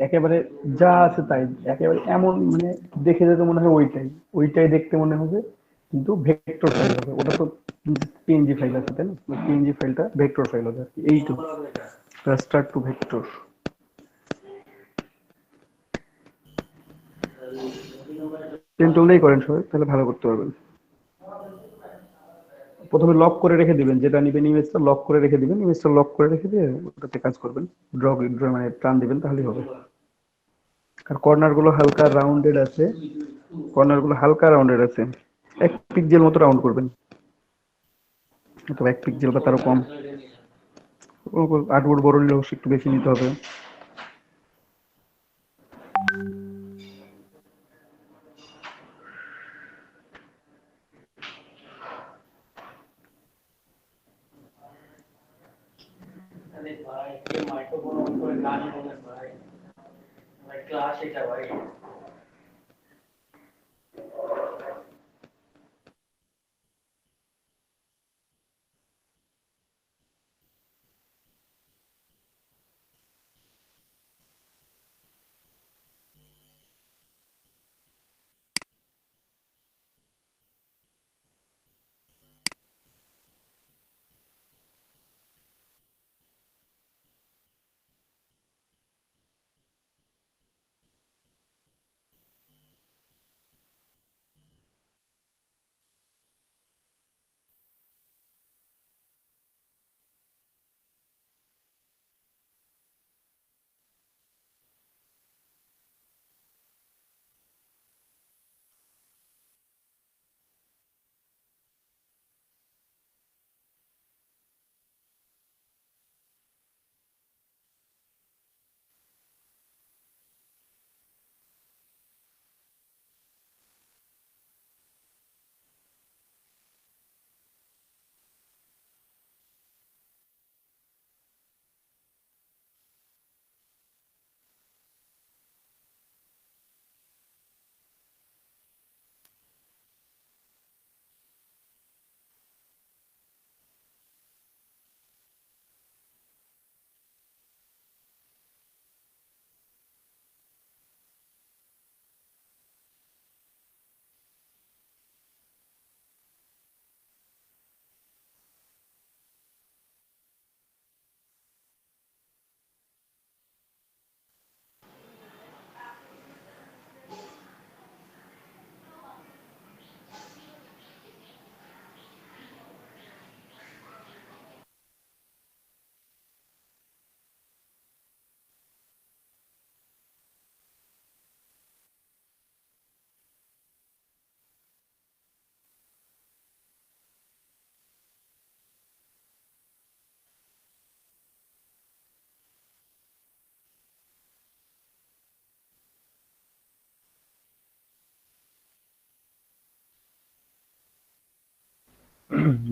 একেবারে যা আছে তাই, একেবারে এমন মানে দেখে যেতে মনে হয় ওইটাই, ওইটাই দেখতে মনে হবে, কিন্তু ভেক্টর ফাইল হবে ওটা তো। পিএনজি ফাইল আছে তাই না, পিএনজি ফাইলটা ভেক্টর ফাইল হবে আর কি, এইটুকু রাস্টার টু ভেক্টর। পেন টুলটাই করেন সবাই, তাহলে ভালো করতে পারবেন। প্রথমে লক করে রেখে দিবেন, যেটা নিবেন ইমেজটা লক করে রেখে দিবেন, ইমেজটা লক করে রেখে দিয়ে ওটাতে কাজ করবেন। ড্র ড্র মানে টান দিবেন তাহলেই হবে। আর কর্নার গুলো হালকা রাউন্ডেড আছে, কর্নার গুলো হালকা রাউন্ডেড আছে, 1 পিক্সেল মতো রাউন্ড করবেন, অথবা 1 পিক্সেল বা তারও কম। আর্টবোর্ড বড় নিলে অবশ্যই একটু বেশি নিতে হবে।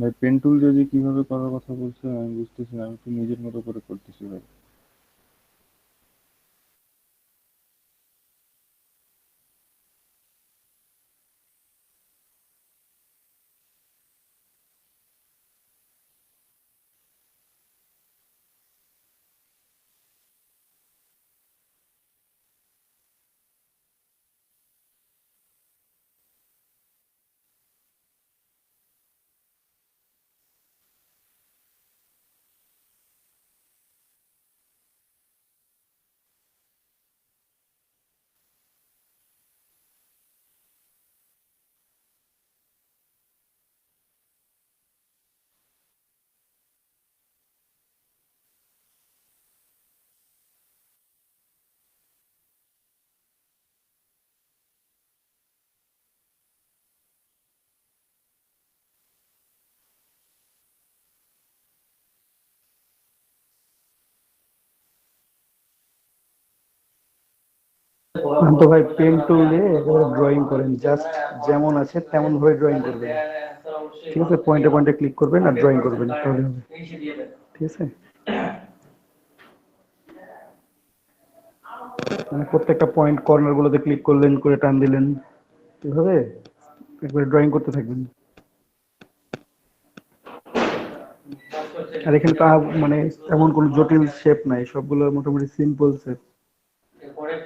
ভাই পেন টুল যদি কিভাবে করার কথা বলছে আমি বুঝতেছি না, আমি একটু নিজের মতো করে করতেছি ভাই। তো ভাই পেন টুল দিয়ে একেবারে ড্রয়িং করেন, জাস্ট যেমন আছে তেমন ভাবে ড্রয়িং করবেন। ঠিক আছে, পয়েন্টে পয়েন্টে ক্লিক করবেন আর ড্রয়িং করবেন, তাহলে হবে। ঠিক আছে, মানে প্রত্যেকটা পয়েন্ট কর্নার গুলোতে ক্লিক করলেন, করে টান দিলেন, এভাবে একবারে ড্রয়িং করতে থাকবেন। আর এখানে তো মানে এমন কোনো জটিল শেপ নাই, সবগুলো মোটামুটি সিম্পল শেপ।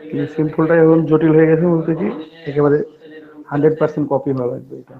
কিন্তু সিম্পলটা এখন জটিল হয়ে গেছে বলতে কি একেবারে 100% কপি হওয়া লাগবে এটা।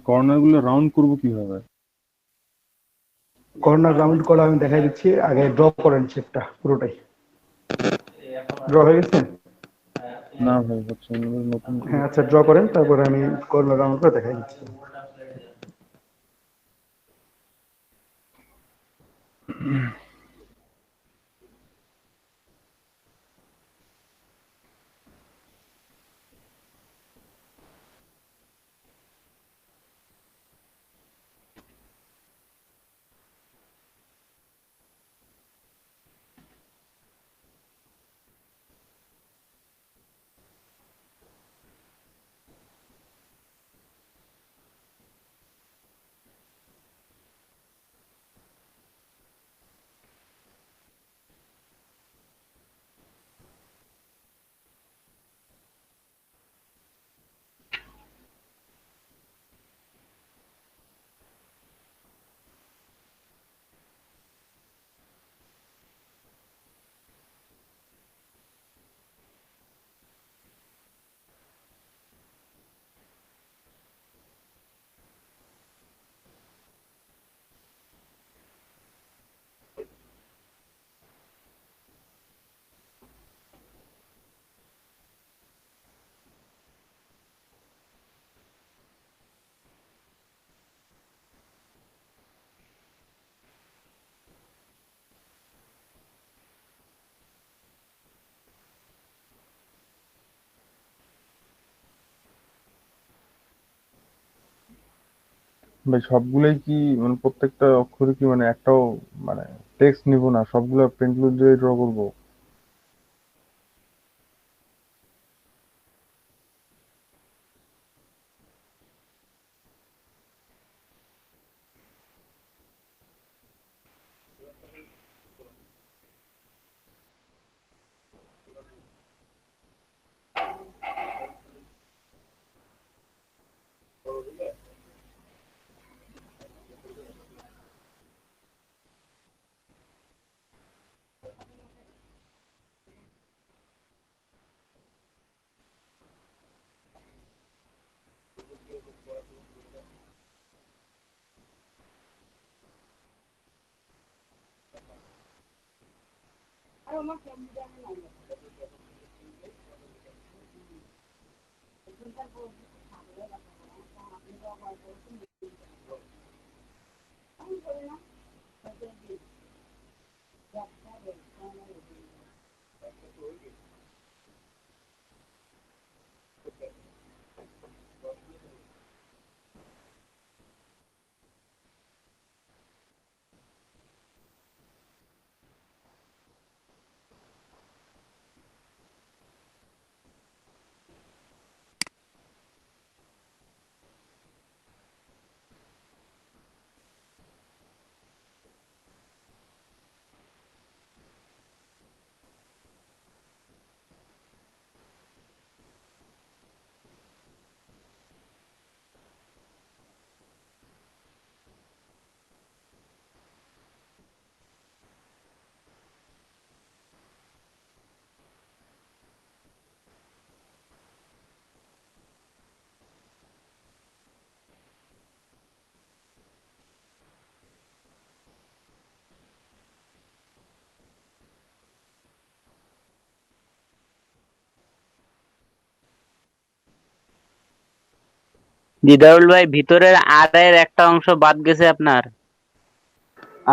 কর্নার গুলো রাউন্ড করবো কিভাবে? কর্নার রাউন্ড করা আমি দেখাই দিচ্ছি, আগে ড্র করেন শেপটা পুরোটাই। ড্র হয়ে গেছে? না ভাই, হচ্ছে না, নতুন করে। হ্যাঁ আচ্ছা, ড্র করেন, তারপরে আমি কর্নার রাউন্ড করে দেখাই দিচ্ছি। ভাই সবগুলোই কি মানে প্রত্যেকটা অক্ষরে কি মানে একটাও মানে টেক্সট নিব না, সবগুলো পেন্সিল দিয়ে ড্র করবো? দিদারুল ভাই, ভিতরের আর এর একটা অংশ বাদ গেছে আপনার।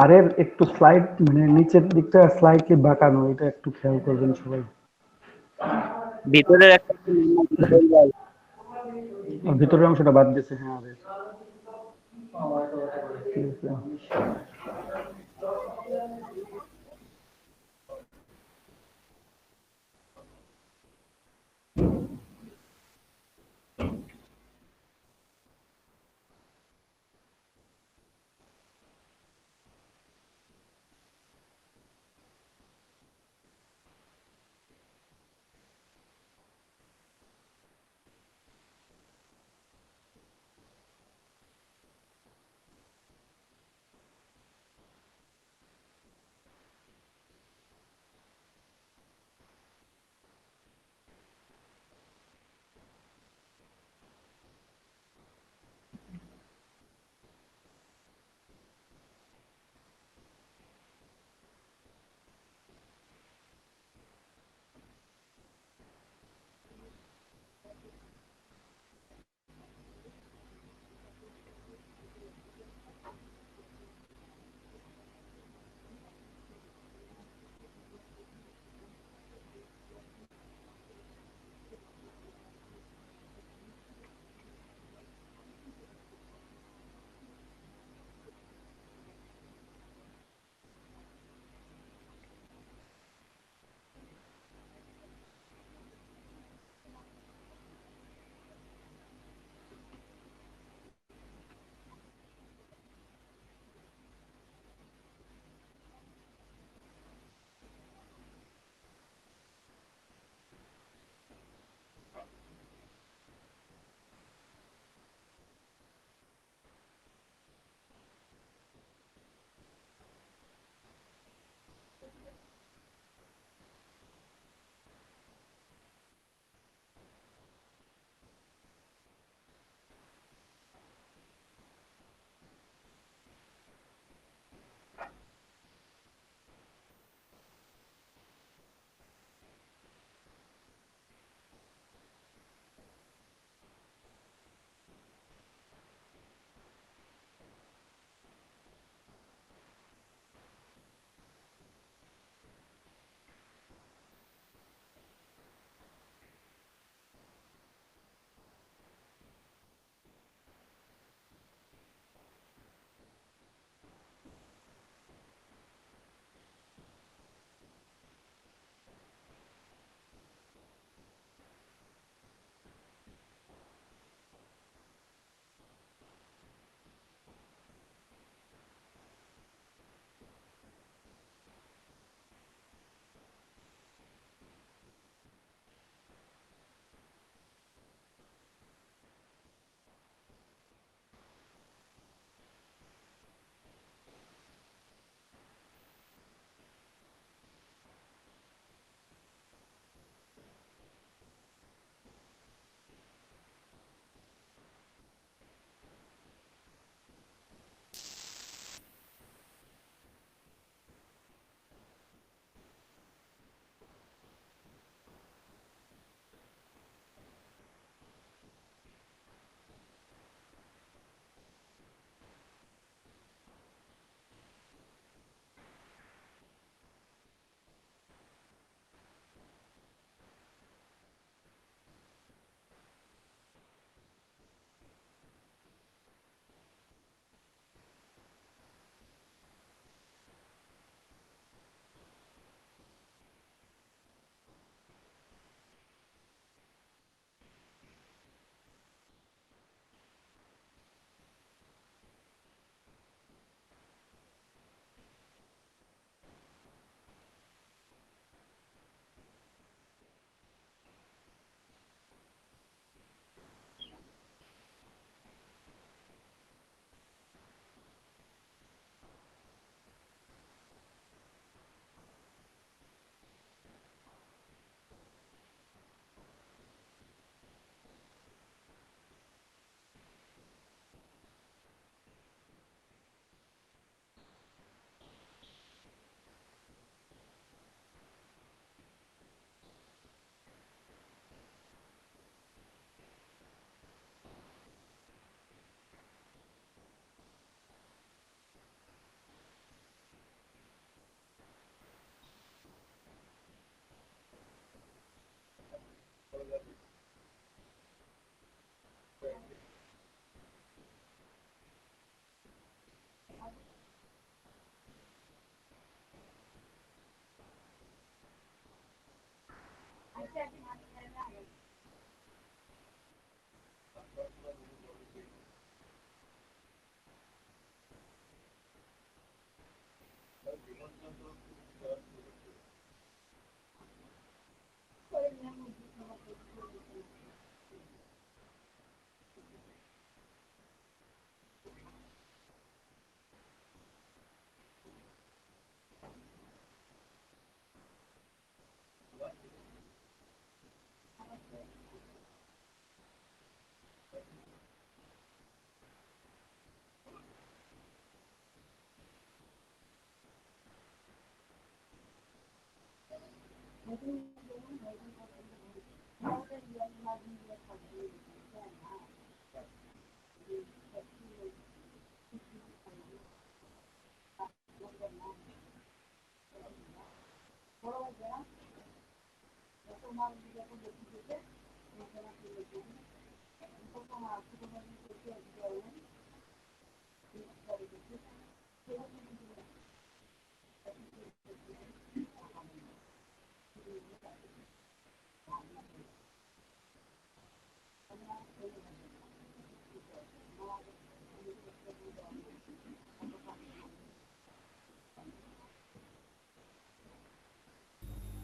আর এর একটু স্লাইড মানে নিচের দিকটা স্লাইডলি বাঁকানো, এটা একটু খেয়াল করবেন সবাই। ভিতরের একটা আর ভিতরের অংশটা বাদ দিয়েছে, হ্যাঁ আর এর। ঠিক আছে।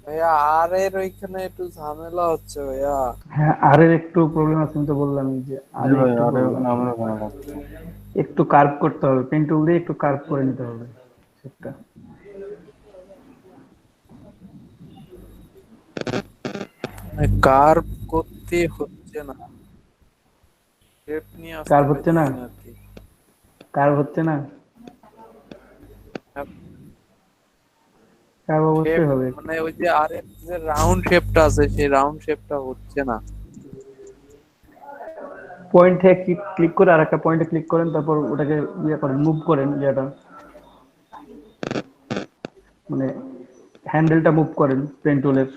ভাইয়া আর এর ওইখানে একটু ঝামেলা হচ্ছে ভাইয়া। হ্যাঁ, আর এর একটু প্রবলেম আছে, আমি তো বললামই যে আর জি ভাই, একটু আরে প্রবলেম, ওখানে আমারও ভালো লাগছে। একটু কার্ভ করতে হবে, পেন টুল দিয়ে একটু কার্ভ করে নিতে হবে সেটা। কার্ভ করতে হচ্ছে না, শেপ নিয়ে আসতে কার্ভ হচ্ছে না, পারছি না আর কি। কার্ভ হচ্ছে না, কার্ভ শেপ অবশ্যই হবে। মানে ওই যে আর এর যে রাউন্ড শেপটা আছে সেই রাউন্ড শেপটা হচ্ছে না। পয়েন্টে ক্লিক করে আর একটা পয়েন্টে ক্লিক করেন, তারপর ওটাকে ইয়ে করেন, মুভ করেন, ইয়েটা মানে হ্যান্ডেলটা মুভ করেন পেন টুলের।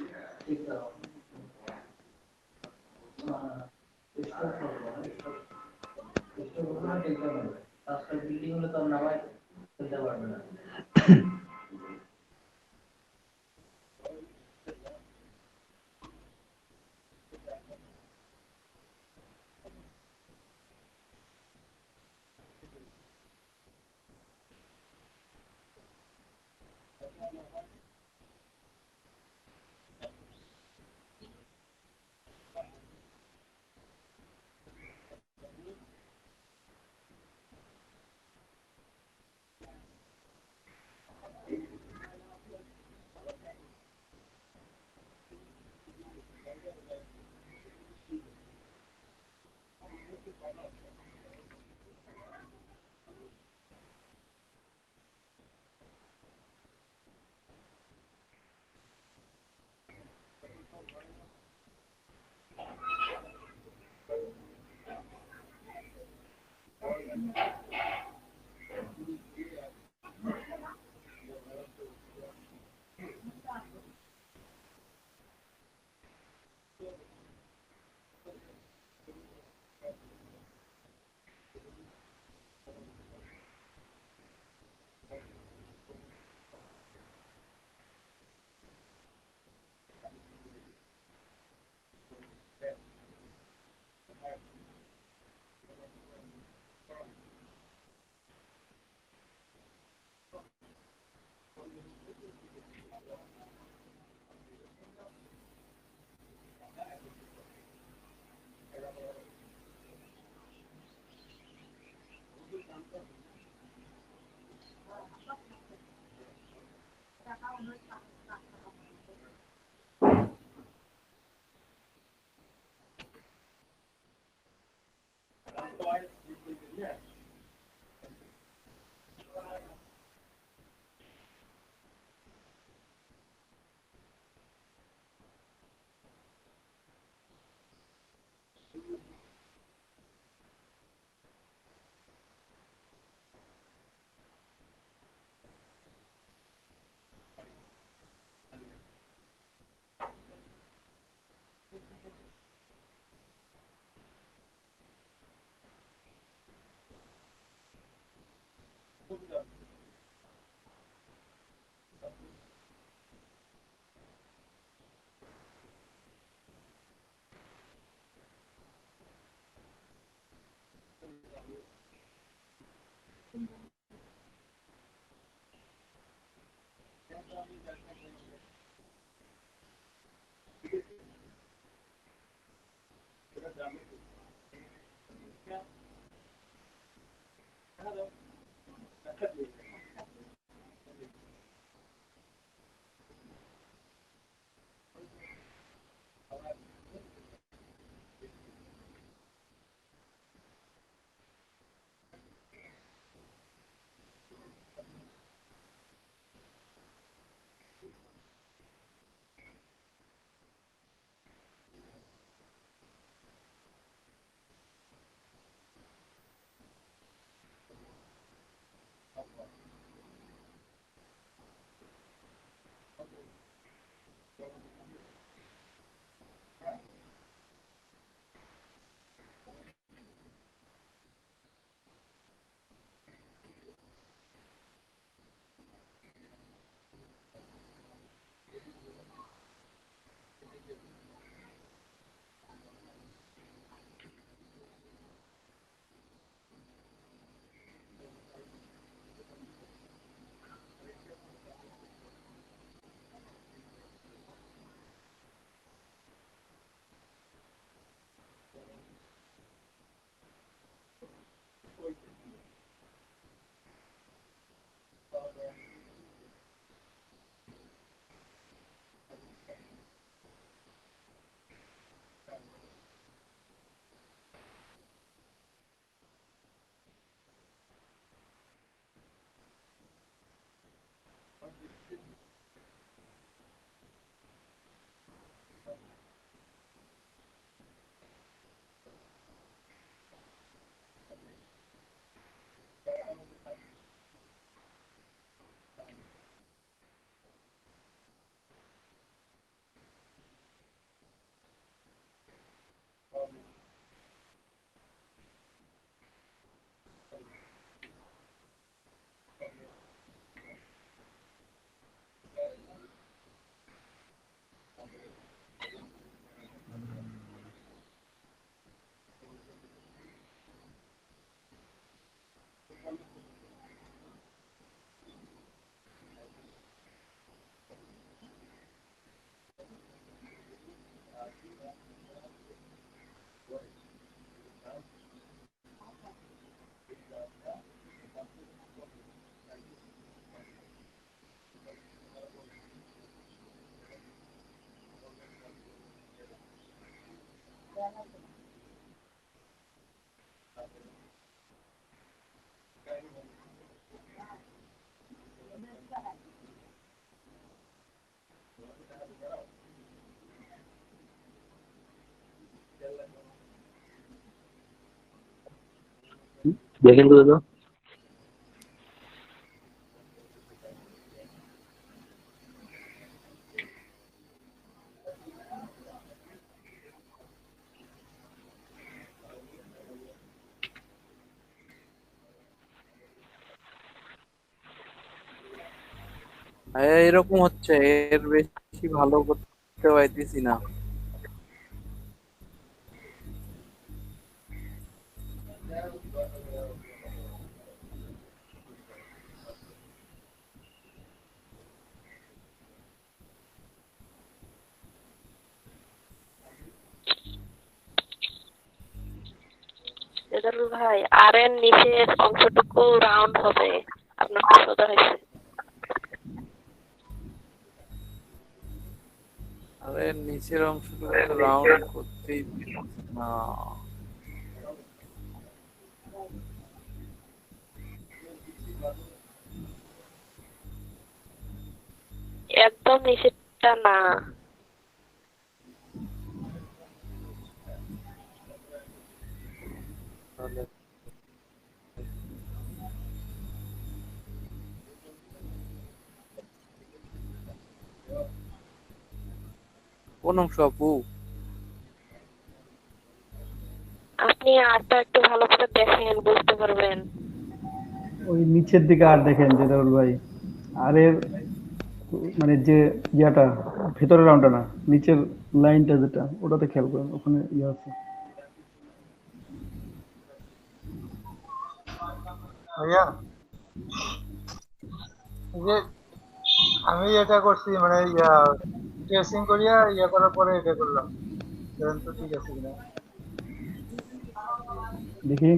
দেখেন তো দাদা। এরকম হচ্ছে, এর বেশি ভালো করতে পারতেছি না। রেজাউল ভাই, আর এর নিচের অংশটুকু রাউন্ড হবে, আপনারটা সোজা হয়েছে। আরে নিচের অংশটুকু রাউন্ড করতেই পারছি না। একদম নিচেরটা না। তাহলে কোন অংশ আপু? আপনি আরটা একটু ভালো করে দেখেন, বুঝতে পারবেন। ওই নিচের দিকে আর দেখেন জেদাউল ভাই, আর এর মানে যে ইয়াটা ভেতরের রাউন্ডটা না, নিচের লাইনটা যেটা, ওটাতে খেয়াল করেন, ওখানে ইয়ে আছে। ভাইয়া, এই যে আমি এটা করছি মানে ট্রেসিং করিয়া করার পরে এটা করলাম, দেখেন তো ঠিক আছে কিনা। দেখি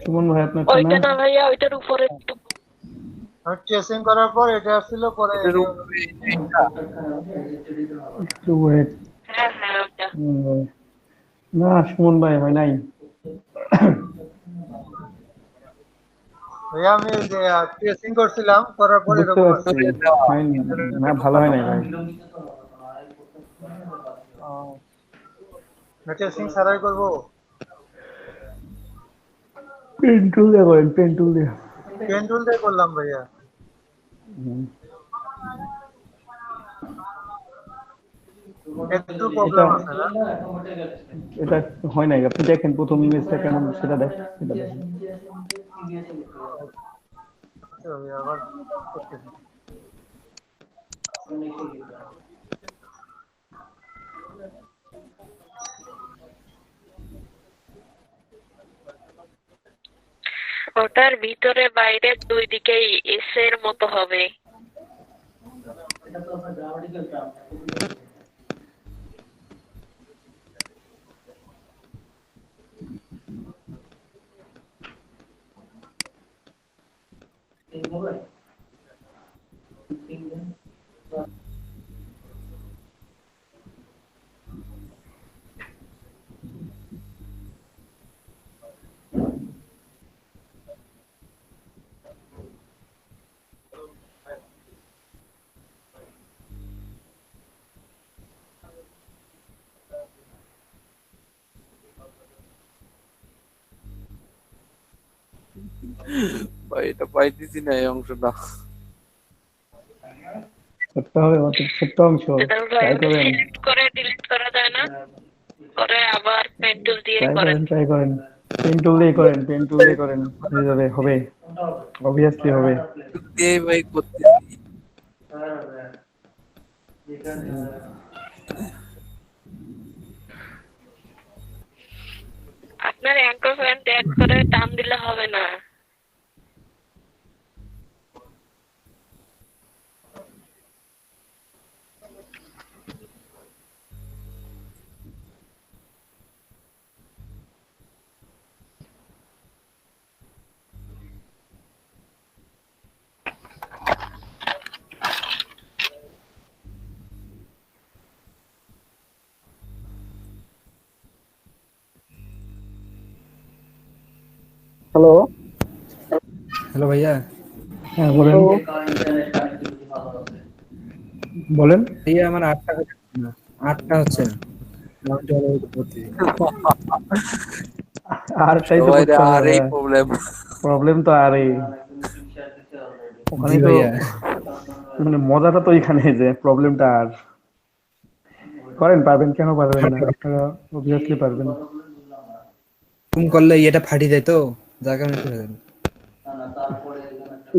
সুমন ভাই আপনার ওইটা না? না ভাইয়া, ওইটার উপরে একটু। আমি ট্রেসিং করার পর এটা আসছিল, পরে এটার উপরে এইটা। একটু wait। হ্যাঁ হ্যাঁ, ওইটা। না সুমন ভাই হয় নাই। ভাইয়া আমি যে ট্রেসিং করছিলাম, করার পর বুঝতে এরকম পারছি, আসছে। হয়নি, না ভালো হয় নাই ভাই। ট্রেসিং ছাড়াই করবো। পেন টুল দিয়ে করেন, পেন টুল দিয়ে। পেন টুল দিয়ে করলাম ভাইয়া। হুম। একটু এটা প্রবলেম আছে না? এটা হয় নাই, আপনি দেখেন প্রথম ইমেজটা কেমন সেটা দেখেন, সেটা দেখেন। আচ্ছা, আমি আবার করতেছি। ওটার ভিতরে বাইরে দুই দিকেই এস এর মতো হবে। ভাই এটা পাইতেছি না এই অংশটা। ছোট্ট হবে মাত্র, ছোট্ট অংশ, দুলাল ভাই ট্রাই করেন, সিলেক্ট করে ডিলিট করা যায় না? করে আবার পেন টুল দিয়ে ট্রাই করেন। করেন, ট্রাই করেন, পেন টুল দিয়ে করেন, পেন টুল দিয়ে করেন, হয়ে যাবে, হবে, অবভিয়াসলি হবে। এই ভাই করতেছি। আপনার অ্যাঙ্কর পয়েন্ট অ্যাড করে টান দিলে হবে না। হ্যালো, হ্যালো ভাইয়া। হ্যাঁ বলেন, বলেন। ভাইয়া আমার আটটা হচ্ছে না, আটটা হচ্ছে না। আমি জলবায়ু করতে আর তাই তো সবাই করতে হবে আর এই ভাইয়া, প্রবলেম। প্রবলেম তো আর এই, জি ওখানেই তো ভাইয়া। মানে মজাটা তো এখানে, যে প্রবলেমটা আর করেন, পারবেন কেন পারবেন না, আপনারা অবভিয়াসলি পারবেন। ফোন করলে এটা ফাটি যায় তো, যার কারণে একটু হয়ে যাবে।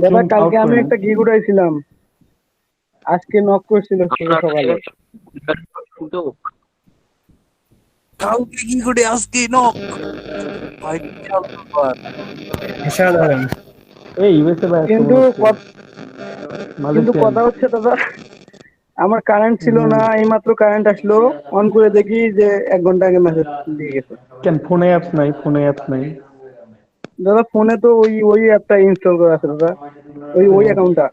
দাদা জুম আউট কালকে আমি করেন। একটা গিগ উঠাইছিলাম, আজকে নক করছিল আপনার সকালে। কিন্তু কাউকে কি করে আজকে নক ভাই, বিশাল ব্যাপার। অসাধারণ। এই ইউএসএ ভাই আজকে কিন্তু মনে হচ্ছে, কিন্তু মালয়েশিয়ান। কথা হচ্ছে দাদা, আমার কারেন্ট ছিল না, হুম, এইমাত্র কারেন্ট আসলো, অন করে দেখি যে 1 ঘন্টা আগে মেসেজ দিয়ে গেছে। কেন ফোনে অ্যাপস নাই, ফোনে অ্যাপস নাই? দাদা ফোনে তো ওই অ্যাপটা ইনস্টল করা আছে দাদা, ওই অ্যাকাউন্টটা।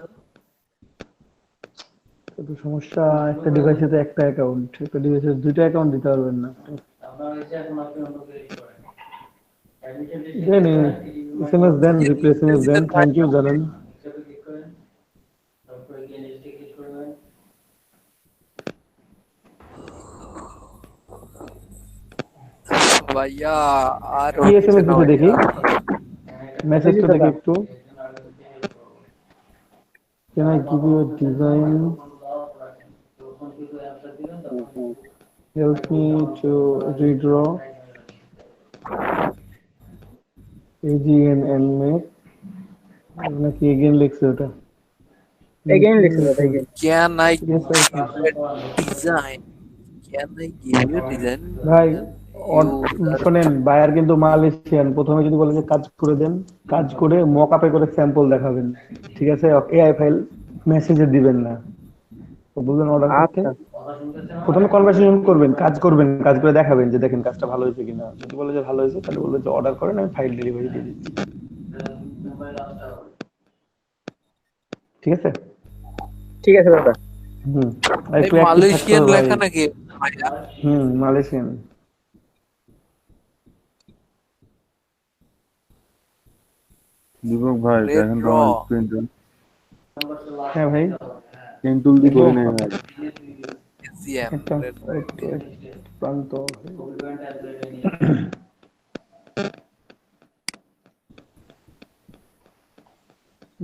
তো সমস্যা, একটা ডিভাইসে তো একটা অ্যাকাউন্ট, একটা ডিভাইসে দুইটা অ্যাকাউন্ট দিতে পারবেন না। দেন এসএমএস দেন, রিপ্লে এসএমএস দেন, থ্যাংক ইউ জানান। ভাইয়া আর কি হচ্ছে এসএমএস না দিতে দেখি, ভাইয়া। মেসেজটা দেখি একটু। Can I give you a design? Help me to redraw AGN animate, নাকি এগেইন লিখছে ওটা? এগেইন লিখছে দাদা, again. Can I Yes, I can. give you a design? Can I give you a design? ভাই You শোনেন, buyer কিন্তু Malaysian, প্রথমে যদি বলে যে কাজ করে দেন, কাজ করে মক আপে করে স্যাম্পল দেখাবেন, ঠিক আছে, এআই ফাইল মেসেজে দিবেন না, তো বুঝলেন অর্ডার করতে। আচ্ছা প্রথমে কনভারসেশন করবেন, কাজ করবেন, কাজ করে দেখাবেন যে দেখেন কাজটা ভালো হয়েছে কিনা, যদি বলে যে ভালো হয়েছে তাহলে বলবে যে অর্ডার করেন, আমি ফাইল ডেলিভারি দিয়ে দিচ্ছি, ঠিক আছে। ঠিক আছে দাদা। হুম, আর এই একটু অ্যাক্টিভ থাকতে মালয়েশিয়ান হবে ভাই। লেখা নাকি ভাইয়া? হুম, মালয়েশিয়ান। দীপক ভাই Red দেখেন তো Raw। আমার পেন্টুল, হ্যাঁ ভাই, পেন্টুল দিয়ে করে নেই ভাই। ASEAN, একটা Red একটু প্রান্ত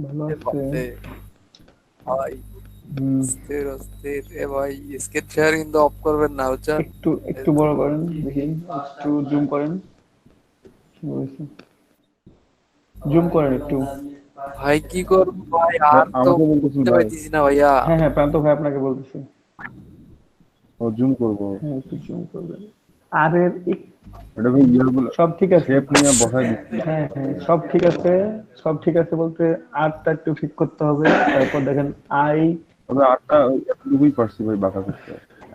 ভালো আছে। বাপরে ভাই, হুম, অস্থির অস্থির এ ভাই, স্ক্রিন শেয়ার কিন্তু অফ করবেন না বুঝছেন। একটু একটু বড় করেন দেখি, একটু জুম করেন, জুম করেন একটু। ভাই কি করবো ভাই, ভাই আর তো আমাকে বলতেছেন বুঝতে ভাই? পারতেছি না ভাইয়া। হ্যাঁ হ্যাঁ, প্রান্ত ভাই আপনাকে বলতেছি। ও জুম করবো? হ্যাঁ একটু জুম করবেন। আর এর এটা ভাই ইয়েগুলো সব ঠিক আছে। শেপ নিয়ে বসাই দিচ্ছি। হ্যাঁ হ্যাঁ, সব ঠিক আছে। সব ঠিক আছে বলতে আরটা একটু ঠিক করতে হবে। তারপর দেখেন আই, তবে আটটা এতটুকুই পারছি ভাই বাঁকা করতে।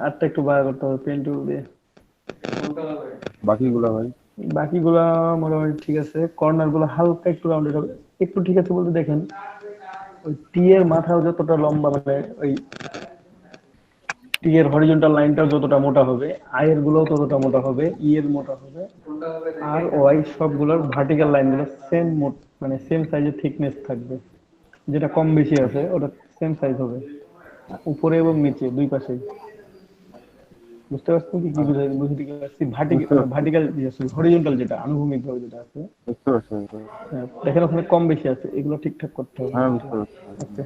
আরটা একটু বাড়া করতে হবে পেন টুল দিয়ে। বাকিগুলা ভাই বাকিগুলা মোটামুটি ঠিক আছে, কর্নার গুলো হালকা একটু রাউন্ডেড হবে। একটু ঠিক আছে বলতে দেখেন ওই টি এর মাথাও যতটা লম্বা, মানে ওই টি এর হরিজন্টাল লাইনটাও যতটা মোটা হবে, আই এর গুলোও ততটা মোটা হবে, ই এর মোটা হবে। আর ওয়াই সবগুলোর ভার্টিক্যাল লাইনগুলো সেম, মানে সেম সাইজের থিকনেস থাকবে। যেটা কম বেশি আছে ওটা সেম সাইজ হবে, উপরে এবং নিচে দুই পাশেই। বুঝতে পারছেন কি কি বুঝতে পারছি? বুঝতে ভার্টিক্যাল, পারছি, ভার্টিক্যাল হরিজন্টাল যেটা আনুভূমিক ভাবে যেটা আছে, বুঝতে পারছি ভাই। হ্যাঁ, দেখেন ওখানে কম বেশি আছে, এগুলো ঠিকঠাক করতে হবে। হ্যাঁ বুঝতে পারছি। ওকে।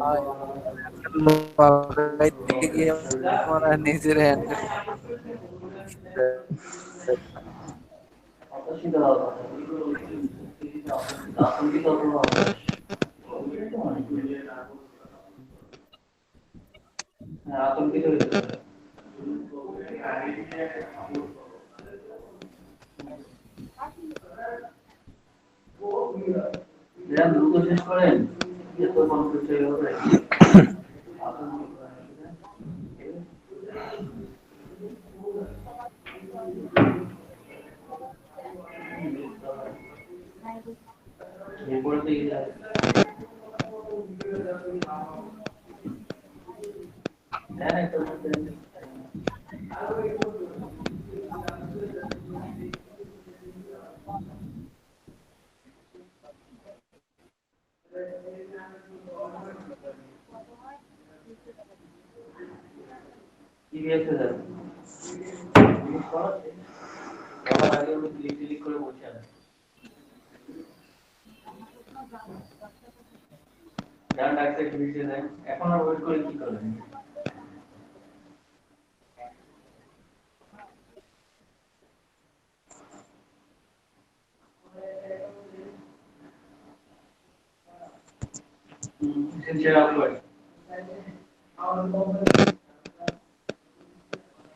ভাই, লাগাইতে গিয়ে আমার আর নিজের হ্যান্ডেল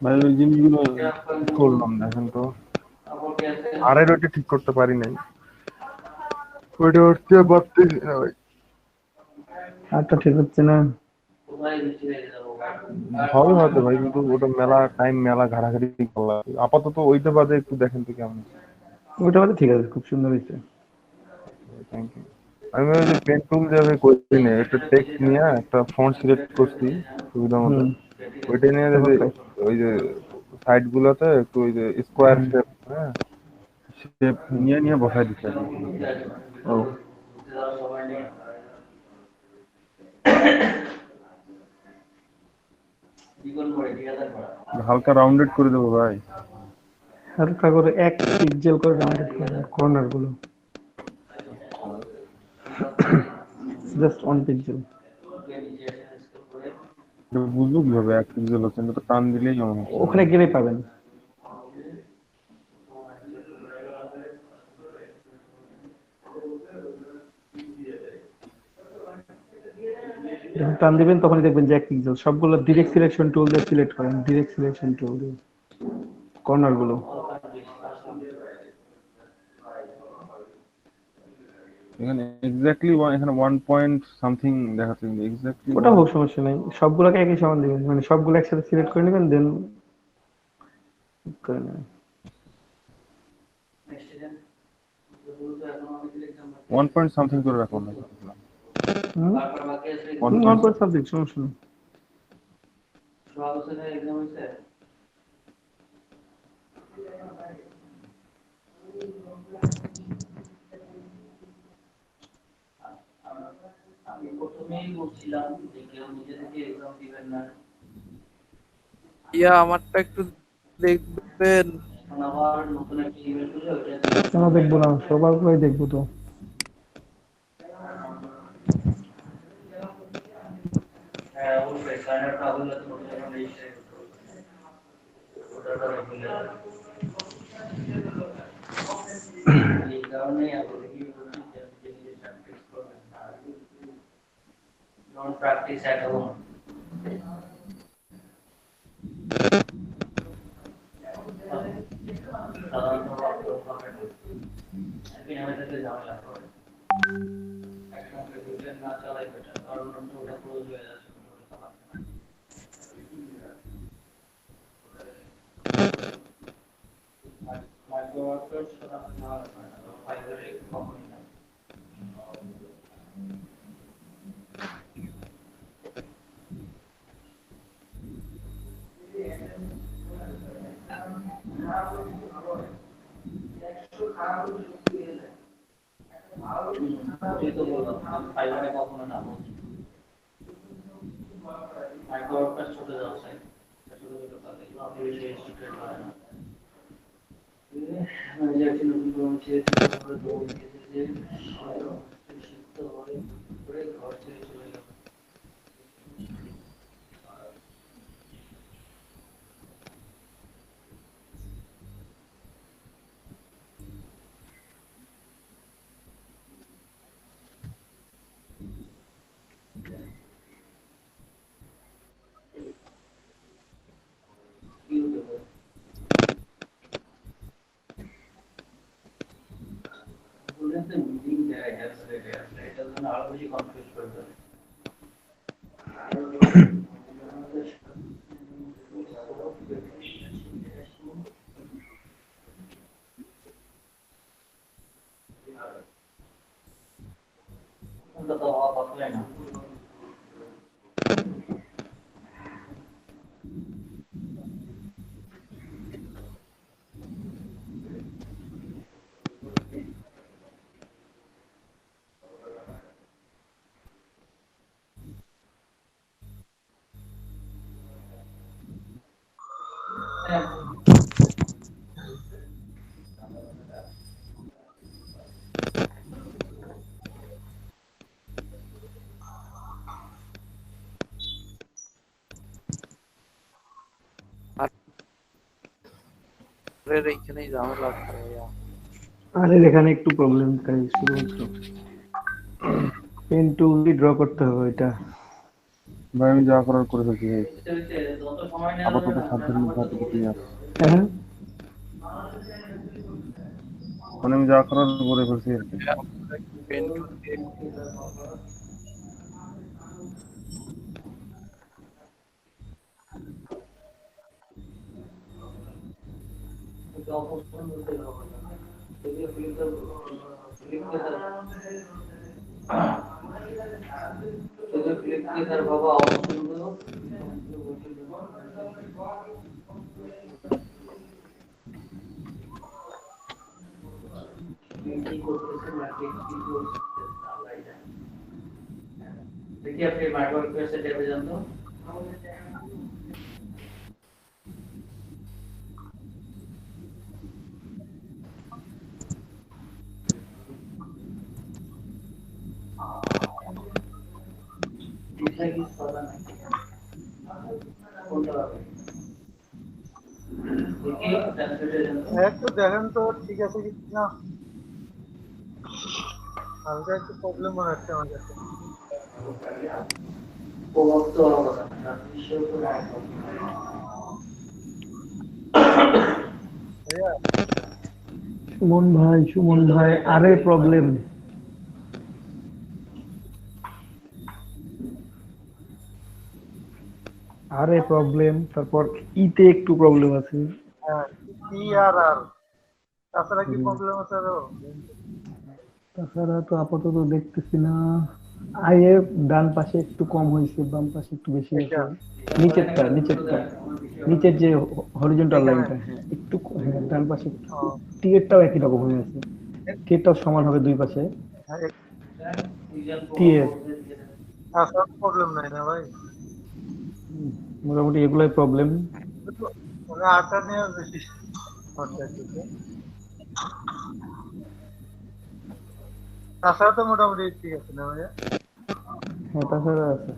ভাই ওই জিনিসগুলো ঠিক করলাম, দেখেন তো। আর এর ওইটা ঠিক করতে পারি নাই, ওইটা উঠতে পারতেছি না ভাই। আরটা ঠিক হচ্ছে না। হবে হয়তো ভাই, কিন্তু ওটা মেলা টাইম, মেলা ঘাটাঘাটি করলাম। আপাতত ওইটা বাদে একটু দেখেন তো কেমন। ওটা মানে ঠিক আছে, খুব সুন্দর হয়েছে। Thank you. আমি ওই যে পেন টুল যাবে করছি না, একটা টেক্সট নিয়ে একটা ফন্ট সিলেক্ট করছি সুবিধা মতো। হুম, ওইটা নিয়ে তারপর যদি ওই যে সাইড গুলোতে একটু ওই যে স্কোয়ার শেপ, হ্যাঁ শেপ নিয়ে নিয়ে বসাই দিচ্ছি আর কি। ও হালকা রাউন্ডেড করে দেবো ভাই। হালকা করে 1 পিক্সেল করে রাউন্ডেড করবেন কর্নার গুলো, জাস্ট 1 পিক্সেল। এটা বুঝবো কিভাবে 1 পিক্সেল হচ্ছে? এটা তো টান দিলেই এমন হচ্ছে। ওখানে গেলেই পাবেন। যখন টান দিবেন তখনই দেখবেন যে 1 পিক্সেল। সবগুলো ডিরেক্ট সিলেকশন টুল দিয়ে সিলেক্ট করেন, ডিরেক্ট সিলেকশন টুল দিয়ে কর্নার গুলো। এখানে এক্স্যাক্টলি এখানে 1 পয়েন্ট সামথিং দেখাচ্ছে, কিন্তু এক্স্যাক্টলি ওটা হোক, সমস্যা নাই, সবগুলোকে একই সমান দিবেন, মানে সবগুলো একসাথে সিলেক্ট করে নেবেন, দেন করে নেবেন। 1 পয়েন্ট সামথিং করে রাখুন না। 1 পয়েন্ট সাবজেক্ট, সমস্যা নেই। ইয়া আমারটা একটু দেখবেন। কেন দেখবো না, সবাই দেখবো তো। এইখানেই ঝামেলা আছে ভাইয়া। আর এখানে একটু প্রবলেম, তাই শুধুমাত্র পেন টুল দিয়ে ড্র করতে হবে এটা। ভাই আমি যা করার করে ফেলছি ভাই, আপাতত সাধ্যের মধ্যে হাতে কিছুই আছে। হ্যাঁ, মানে আমি যা করার করে ফেলছি আর কি। পেন টুল দিয়ে একটু দেখেন তো ঠিক আছে কি না, হালকা একটু প্রবলেম মনে হচ্ছে আমার কাছে। ভাইয়া সুমন ভাই আরে প্রবলেম, আরে প্রবলেম, তারপর ইতে একটু প্রবলেম আছে। হ্যাঁ, টি আর আর তাছাড়া কি প্রবলেম আছে আরো? তাছাড়া তো আপাতত দেখতেছি না। আইএফ ডান পাশে একটু কম হয়েছে, বাম পাশে একটু বেশি এটা আছে। নিচেরটা নিচের যে হরিজন্টাল এখানে লাইনটা, হ্যাঁ একটু হ্যাঁ ডান পাশে ও, টি এরটাও একই রকম হয়ে আছে। টি এরটাও সমান হবে দুই পাশে। হ্যাঁ, টি এর তাছাড়া প্রবলেম নাই না ভাই? মোটামুটি এগুলাই প্রবলেম। মানে আটা নিয়ে বেশি সমস্যা হচ্ছে। তাছাড়া তো মোটামুটি ঠিক আছে না ভাইয়া? হ্যাঁ তাছাড়া আছে।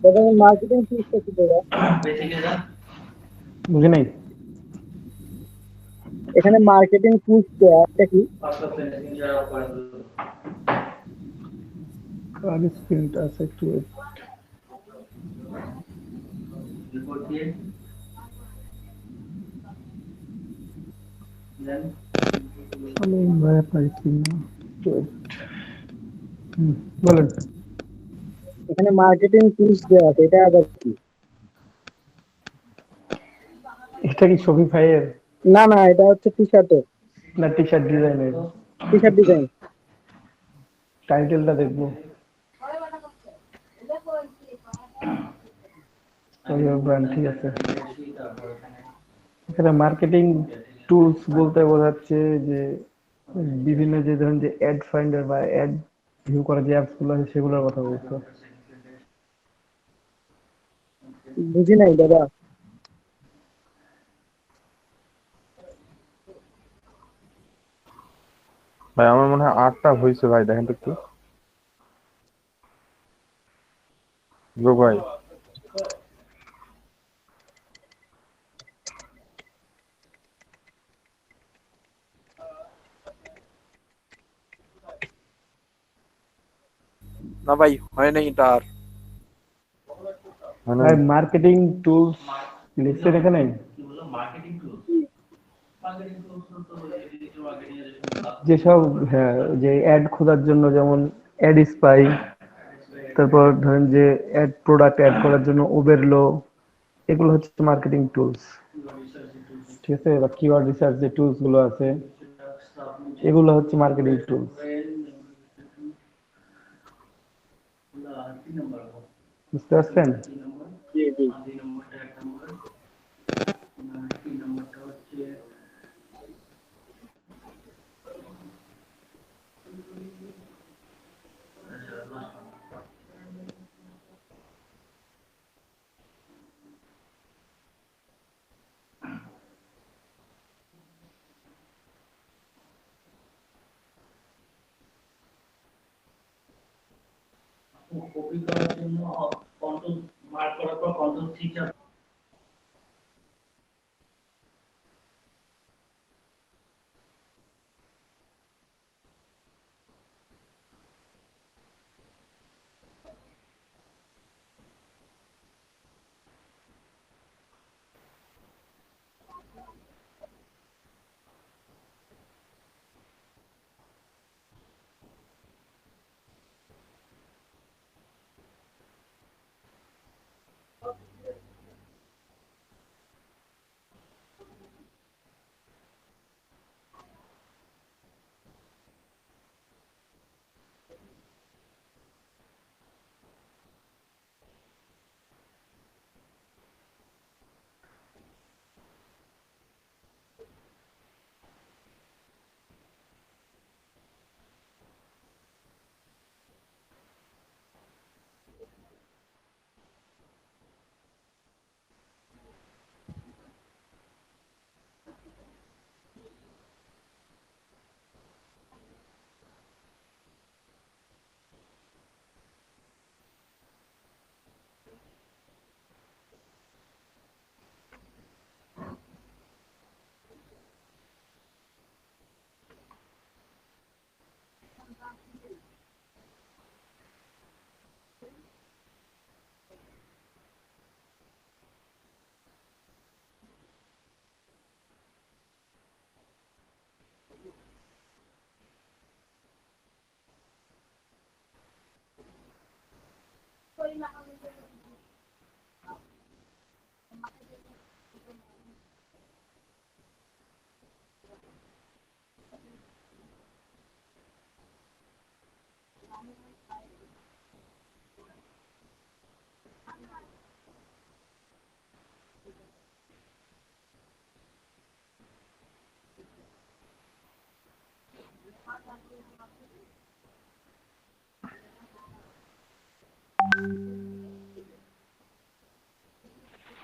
দাদা মার্কেটিং ফিসটা কি দাদা? বুঝে নাই। এখানে মার্কেটিং ফিসটা একটা কি? কার স্ক্রিনটা আছে একটু আমি ভাই আপনার স্ক্রিন না একটু বলেন। এখানে মার্কেটিং ফিস দেওয়া আছে, এটা আবার কি? এটা কি শপিফাই এর না না, এটা হচ্ছে টি শার্টের, না টি শার্ট ডিজাইনের? T shirt design. টাইটেলটা দেখবো। ব্র্যান্ড ঠিক আছে। এখানে মার্কেটিং টুলস বলতে বোঝাচ্ছে যে বিভিন্ন যে ধরেন যে অ্যাড ফাইন্ডার বা অ্যাড ভিউ করার যে অ্যাপস গুলো আছে সেগুলোর কথা বলছো। বুঝি নাই দাদা। ভাই আমার মনে হয় 8টা হয়েছে ভাই, দেখেন তো একটু। যোগ ভাই না ভাই, হয় নাই এটা আর। মানে ভাই মার্কেটিং টুলস লিস্টেড এখানে যেসব, হ্যাঁ যে অ্যাড খোঁজার জন্য যেমন অ্যাড স্পাই, তারপর ধরেন যে অ্যাড প্রোডাক্ট অ্যাড করার জন্য ওবেরলো, এগুলো হচ্ছে মার্কেটিং টুলস। ঠিক আছে, বা কিওয়ার্ড রিসার্চ যে টুলস গুলো আছে এগুলো হচ্ছে মার্কেটিং টুলস। বুঝতে পারছেন? জি জি।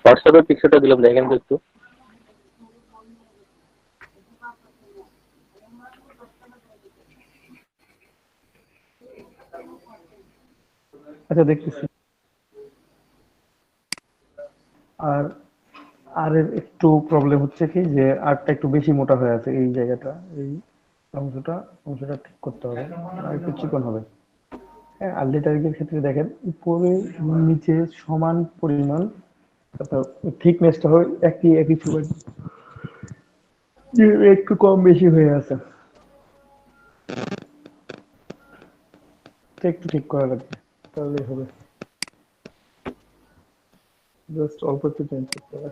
হোয়াটসঅ্যাপে পিকচারটা দিলাম, দেখেন তো একটু। আচ্ছা দেখতেছি। আর আর এর একটু প্রবলেম হচ্ছে কি যে আরটা একটু বেশি মোটা হয়ে আছে এই জায়গাটা, এই অংশটা অংশটা ঠিক করতে হবে, আর একটু চিকন হবে। হ্যাঁ, আর লেটারিংয়ের ক্ষেত্রে দেখেন উপরে নিচে সমান পরিমাণ, আপনার থিকনেসটা হয় একই একই চুলের, একটু কম বেশি হয়ে আছে, এটা একটু ঠিক করা লাগবে, তাহলেই হবে। জাস্ট অল্প একটু চেঞ্জ করতে হবে।